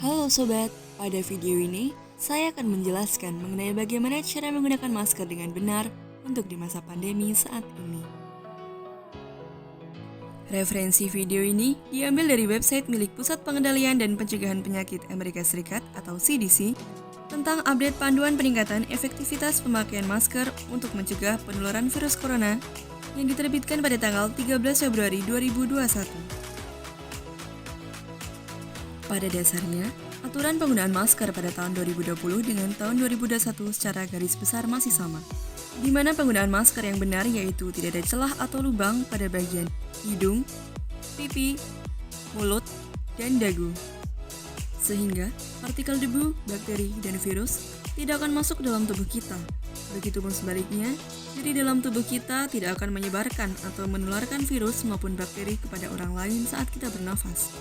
Halo sobat, pada video ini saya akan menjelaskan mengenai bagaimana cara menggunakan masker dengan benar untuk di masa pandemi saat ini. Referensi video ini diambil dari website milik Pusat Pengendalian dan Pencegahan Penyakit Amerika Serikat atau CDC tentang update panduan peningkatan efektivitas pemakaian masker untuk mencegah penularan virus corona yang diterbitkan pada tanggal 13 Februari 2021. Pada dasarnya, aturan penggunaan masker pada tahun 2020 dengan tahun 2021 secara garis besar masih sama, di mana penggunaan masker yang benar yaitu tidak ada celah atau lubang pada bagian hidung, pipi, mulut, dan dagu. Sehingga partikel debu, bakteri, dan virus tidak akan masuk dalam tubuh kita. Begitupun sebaliknya, dari dalam tubuh kita tidak akan menyebarkan atau menularkan virus maupun bakteri kepada orang lain saat kita bernafas.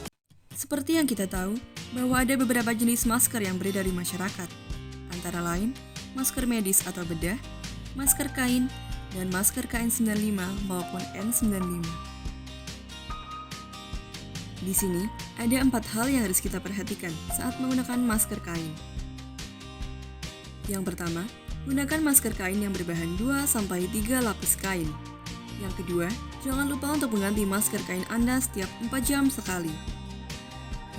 Seperti yang kita tahu, bahwa ada beberapa jenis masker yang beredar di masyarakat, antara lain masker medis atau bedah, masker kain, dan masker KN95 maupun N95. Di sini, ada 4 hal yang harus kita perhatikan saat menggunakan masker kain. Yang pertama, gunakan masker kain yang berbahan 2-3 lapis kain. Yang kedua, jangan lupa untuk mengganti masker kain Anda setiap 4 jam sekali.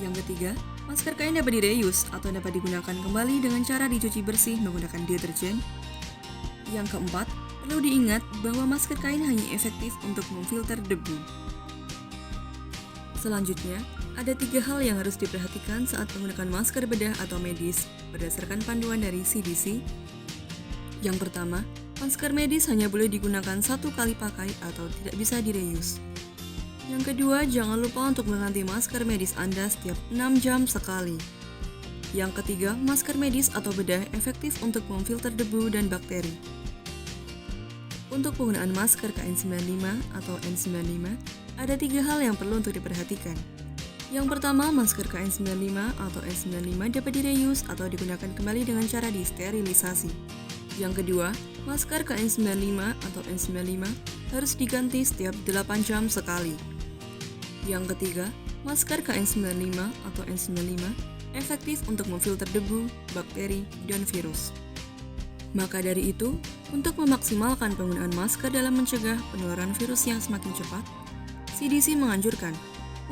Yang ketiga, masker kain dapat direuse atau dapat digunakan kembali dengan cara dicuci bersih menggunakan deterjen. Yang keempat, perlu diingat bahwa masker kain hanya efektif untuk memfilter debu. Selanjutnya, ada 3 hal yang harus diperhatikan saat menggunakan masker bedah atau medis berdasarkan panduan dari CDC. Yang pertama, masker medis hanya boleh digunakan 1 kali pakai atau tidak bisa direuse. Yang kedua, jangan lupa untuk mengganti masker medis Anda setiap 6 jam sekali. Yang ketiga, masker medis atau bedah efektif untuk memfilter debu dan bakteri. Untuk penggunaan masker KN95 atau N95, ada 3 hal yang perlu untuk diperhatikan. Yang pertama, masker KN95 atau N95 dapat direuse atau digunakan kembali dengan cara disterilisasi. Yang kedua, masker KN95 atau N95 harus diganti setiap 8 jam sekali. Yang ketiga, masker KN95 atau N95 efektif untuk memfilter debu, bakteri, dan virus. Maka dari itu, untuk memaksimalkan penggunaan masker dalam mencegah penularan virus yang semakin cepat, CDC menganjurkan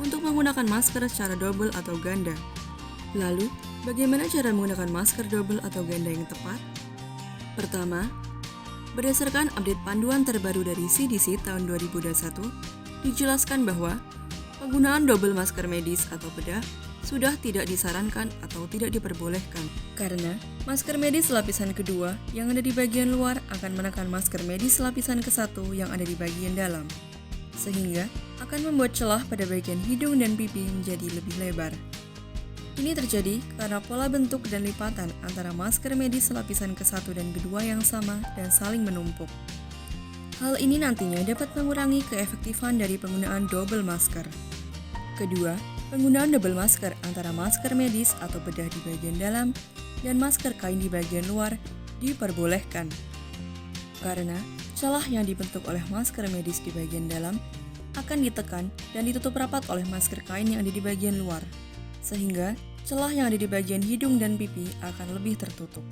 untuk menggunakan masker secara double atau ganda. Lalu, bagaimana cara menggunakan masker double atau ganda yang tepat? Pertama, berdasarkan update panduan terbaru dari CDC tahun 2021, dijelaskan bahwa penggunaan double masker medis atau bedah sudah tidak disarankan atau tidak diperbolehkan karena masker medis lapisan kedua yang ada di bagian luar akan menekan masker medis lapisan ke-1 yang ada di bagian dalam, sehingga akan membuat celah pada bagian hidung dan pipi menjadi lebih lebar. Ini terjadi karena pola bentuk dan lipatan antara masker medis lapisan ke-1 dan kedua yang sama dan saling menumpuk. Hal ini nantinya dapat mengurangi keefektifan dari penggunaan double masker. Kedua, penggunaan double masker antara masker medis atau bedah di bagian dalam dan masker kain di bagian luar diperbolehkan. Karena celah yang dibentuk oleh masker medis di bagian dalam akan ditekan dan ditutup rapat oleh masker kain yang ada di bagian luar, sehingga celah yang ada di bagian hidung dan pipi akan lebih tertutup.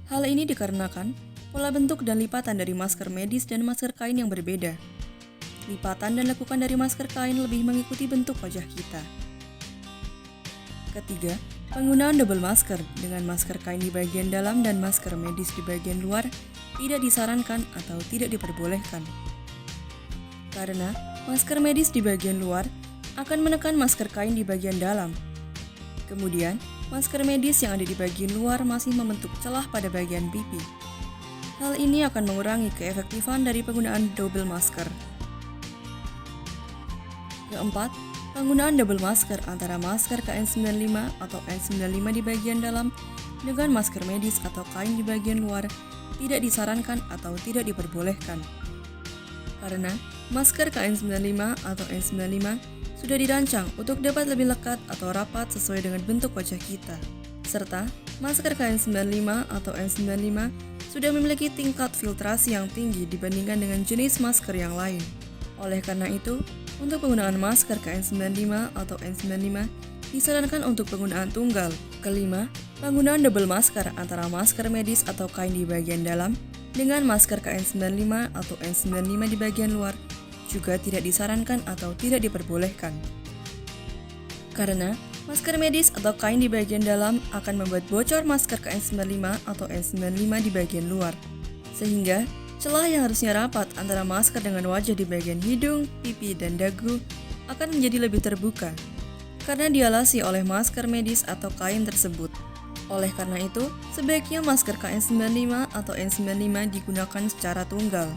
Hal ini dikarenakan pola bentuk dan lipatan dari masker medis dan masker kain yang berbeda. Lipatan dan lekukan dari masker kain lebih mengikuti bentuk wajah kita. Ketiga, penggunaan double masker dengan masker kain di bagian dalam dan masker medis di bagian luar tidak disarankan atau tidak diperbolehkan. Karena masker medis di bagian luar akan menekan masker kain di bagian dalam. Kemudian, masker medis yang ada di bagian luar masih membentuk celah pada bagian pipi. Hal ini akan mengurangi keefektifan dari penggunaan double masker. Keempat, penggunaan double masker antara masker KN95 atau N95 di bagian dalam dengan masker medis atau kain di bagian luar tidak disarankan atau tidak diperbolehkan. Karena masker KN95 atau N95 sudah dirancang untuk dapat lebih lekat atau rapat sesuai dengan bentuk wajah kita. Serta, masker KN95 atau N95 sudah memiliki tingkat filtrasi yang tinggi dibandingkan dengan jenis masker yang lain. Oleh karena itu, untuk penggunaan masker KN95 atau N95 disarankan untuk penggunaan tunggal. Kelima, penggunaan double masker antara masker medis atau kain di bagian dalam dengan masker KN95 atau N95 di bagian luar juga tidak disarankan atau tidak diperbolehkan. Karena masker medis atau kain di bagian dalam akan membuat bocor masker KN95 atau N95 di bagian luar, sehingga celah yang harusnya rapat antara masker dengan wajah di bagian hidung, pipi, dan dagu akan menjadi lebih terbuka karena dialasi oleh masker medis atau kain tersebut. Oleh karena itu, sebaiknya masker KN95 atau N95 digunakan secara tunggal.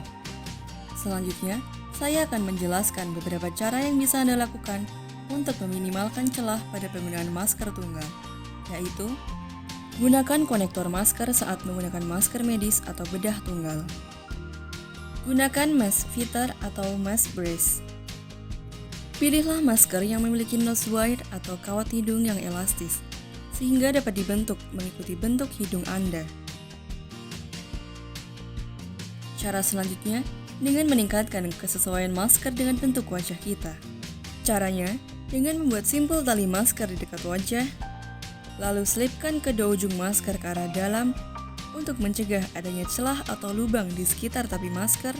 Selanjutnya, saya akan menjelaskan beberapa cara yang bisa Anda lakukan untuk meminimalkan celah pada penggunaan masker tunggal, yaitu gunakan konektor masker saat menggunakan masker medis atau bedah tunggal. Gunakan mask fitter atau mask brace. Pilihlah masker yang memiliki nose wire atau kawat hidung yang elastis, sehingga dapat dibentuk mengikuti bentuk hidung Anda. Cara selanjutnya, dengan meningkatkan kesesuaian masker dengan bentuk wajah kita. Caranya, dengan membuat simpul tali masker di dekat wajah, lalu selipkan kedua ujung masker ke arah dalam untuk mencegah adanya celah atau lubang di sekitar tabi masker,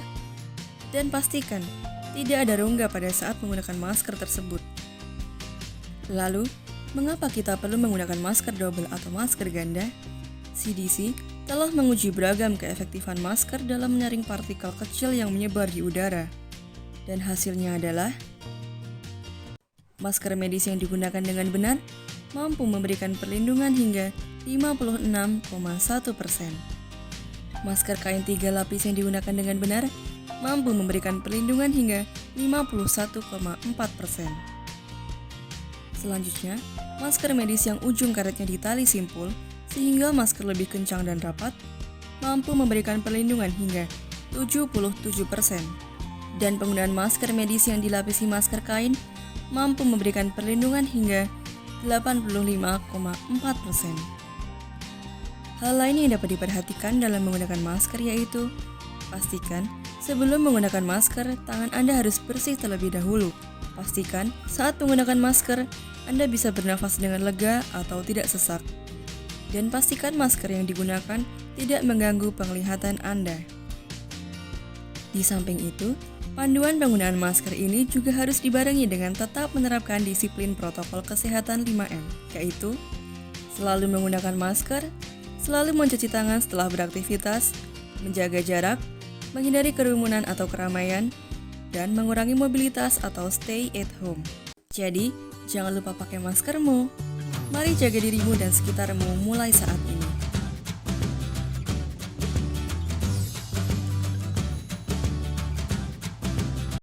dan pastikan tidak ada rongga pada saat menggunakan masker tersebut. Lalu, mengapa kita perlu menggunakan masker double atau masker ganda? CDC telah menguji beragam keefektifan masker dalam menyaring partikel kecil yang menyebar di udara, dan hasilnya adalah masker medis yang digunakan dengan benar mampu memberikan perlindungan hingga 56,1%. Masker kain 3 lapis yang digunakan dengan benar mampu memberikan perlindungan hingga 51,4%. Selanjutnya, masker medis yang ujung karetnya ditali simpul sehingga masker lebih kencang dan rapat mampu memberikan perlindungan hingga 77%. Dan penggunaan masker medis yang dilapisi masker kain mampu memberikan perlindungan hingga 85,4%. Hal lain yang dapat diperhatikan dalam menggunakan masker yaitu pastikan sebelum menggunakan masker, tangan Anda harus bersih terlebih dahulu. Pastikan saat menggunakan masker, Anda bisa bernafas dengan lega atau tidak sesak. Dan pastikan masker yang digunakan tidak mengganggu penglihatan Anda. Di samping itu, panduan penggunaan masker ini juga harus dibarengi dengan tetap menerapkan disiplin protokol kesehatan 5M, yaitu selalu menggunakan masker, selalu mencuci tangan setelah beraktivitas, menjaga jarak, menghindari kerumunan atau keramaian, dan mengurangi mobilitas atau stay at home. Jadi, jangan lupa pakai maskermu. Mari jaga dirimu dan sekitarmu mulai saat ini.